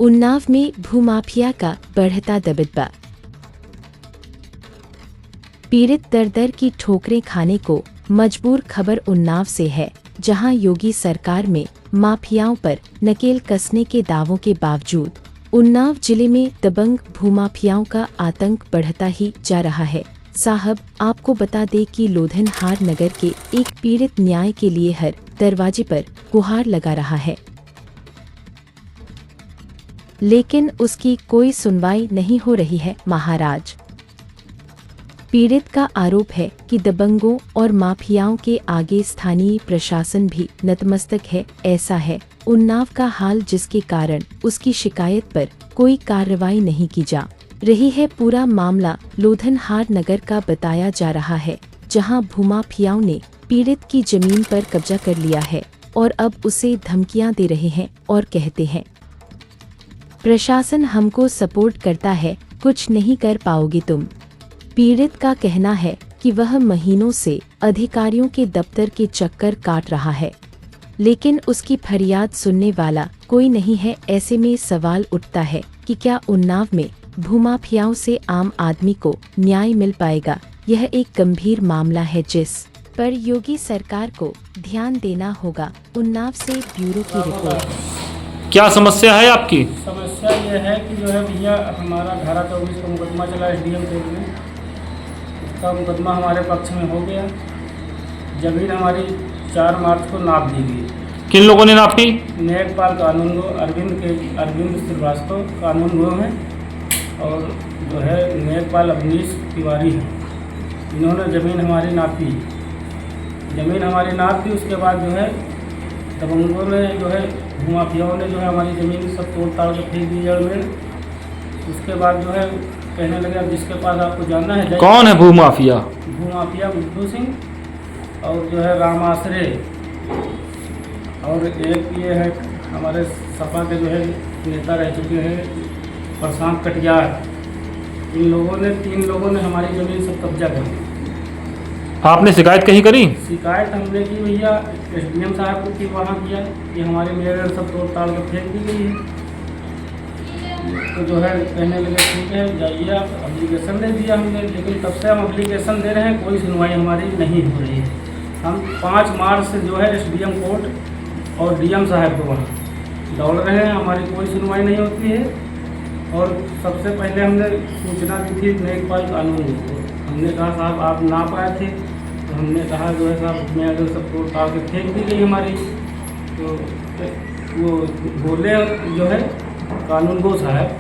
उन्नाव में भूमाफिया का बढ़ता दबदबा। पीड़ित दर दर की ठोकरें खाने को मजबूर। खबर उन्नाव से है, जहां योगी सरकार में माफियाओं पर नकेल कसने के दावों के बावजूद उन्नाव जिले में दबंग भूमाफियाओं का आतंक बढ़ता ही जा रहा है। साहब, आपको बता दें कि लोधनहार नगर के एक पीड़ित न्याय के लिए हर दरवाजे पर गुहार लगा रहा है, लेकिन उसकी कोई सुनवाई नहीं हो रही है। महाराज, पीड़ित का आरोप है कि दबंगों और माफियाओं के आगे स्थानीय प्रशासन भी नतमस्तक है। ऐसा है उन्नाव का हाल, जिसके कारण उसकी शिकायत पर कोई कार्रवाई नहीं की जा रही है। पूरा मामला लोधनहार नगर का बताया जा रहा है, जहां भूमाफियाओं ने पीड़ित की जमीन पर कब्जा कर लिया है और अब उसे धमकियां दे रहे हैं और कहते हैं, प्रशासन हमको सपोर्ट करता है, कुछ नहीं कर पाओगे तुम। पीड़ित का कहना है कि वह महीनों से अधिकारियों के दफ्तर के चक्कर काट रहा है, लेकिन उसकी फरियाद सुनने वाला कोई नहीं है। ऐसे में सवाल उठता है कि क्या उन्नाव में भूमाफियाओं से आम आदमी को न्याय मिल पाएगा। यह एक गंभीर मामला है, जिस पर योगी सरकार को ध्यान देना होगा। उन्नाव से ब्यूरो की रिपोर्ट। क्या समस्या है आपकी? समस्या ये है कि जो है भैया, हमारा धारा 24 का मुकदमा चला एसडीएम कोर्ट में। उसका मुकदमा हमारे पक्ष में हो गया। जमीन हमारी 4 मार्च को नाप दी गई। किन लोगों ने नापी? नेकपाल कानून गो अरविंद श्रीवास्तव कानून गो हैं, और जो है नेकपाल अवनीश तिवारी हैं। इन्होंने ज़मीन हमारी नापी। ज़मीन हमारी नाप दी, उसके बाद जो है दबंगों ने जो है भूमाफियाओं ने जो है हमारी ज़मीन सब तोड़ ताड़ के फेंक दी जड़ में। उसके बाद जो है कहने लगे, अब जिसके पास आपको जानना है। कौन है भूमाफिया? भूमाफिया गुड्डू सिंह और जो है राम आश्रे, और एक ये है हमारे सपा के जो है नेता रह चुके हैं प्रशांत कटियार। इन लोगों ने 3 लोगों ने हमारी ज़मीन सब कब्जा कर ली। आपने शिकायत कहीं करी? शिकायत हमने की भैया, एसडीएम साहब को की वहाँ किया कि हमारे मेरे सब तोड़ ताड़ के फेंक दी गई है। तो जो है कहने लगे, ठीक है जाइए आप। एप्लीकेशन दे दिया हमने, लेकिन तब से हम एप्लीकेशन दे रहे हैं, कोई सुनवाई हमारी नहीं हो रही है। हम 5 मार्च से जो है एसडीएम कोर्ट और डीएम साहब को वहाँ दौड़ रहे हैं, हमारी कोई सुनवाई नहीं होती है। और सबसे पहले हमने सूचना दी थी नेकपाल कानून को। हमने कहा, साहब आप ना पाए थे, तो हमने कहा जो है साहब मैं अगर सब तोड़ ताड़ के फेंक दी गई हमारी। तो वो बोले जो है कानून गो साहब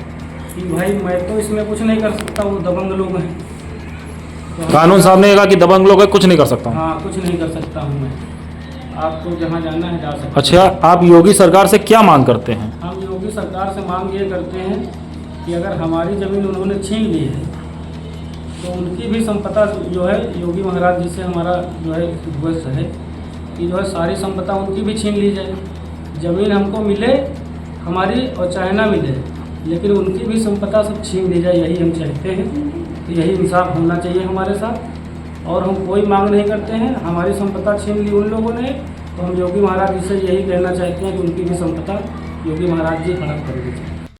कि भाई मैं तो इसमें कुछ नहीं कर सकता, वो दबंग लोग हैं। तो कानून साहब ने कहा कि दबंग लोग है, कुछ नहीं कर सकता हूँ। हाँ, कुछ नहीं कर सकता हूँ मैं, आपको जहाँ जाना है जा सकते। अच्छा, आप योगी सरकार से क्या मांग करते हैं? हम योगी सरकार से मांग ये करते हैं कि अगर हमारी ज़मीन उन्होंने छीन ली है, तो उनकी भी संपदा जो है योगी महाराज जी से हमारा जो है रिक्वेस्ट है कि जो है सारी संपदा उनकी भी छीन ली जाए। ज़मीन हमको मिले हमारी, और चाहे ना मिले, लेकिन उनकी भी संपदा सब छीन ली जाए, यही हम चाहते हैं। तो यही इंसाफ होना चाहिए हमारे साथ, और हम कोई मांग नहीं करते हैं। हमारी संपदा छीन ली उन लोगों ने, तो हम योगी महाराज जी से यही कहना चाहते हैं कि उनकी भी संपदा योगी महाराज जी हड़प कर दीजिए।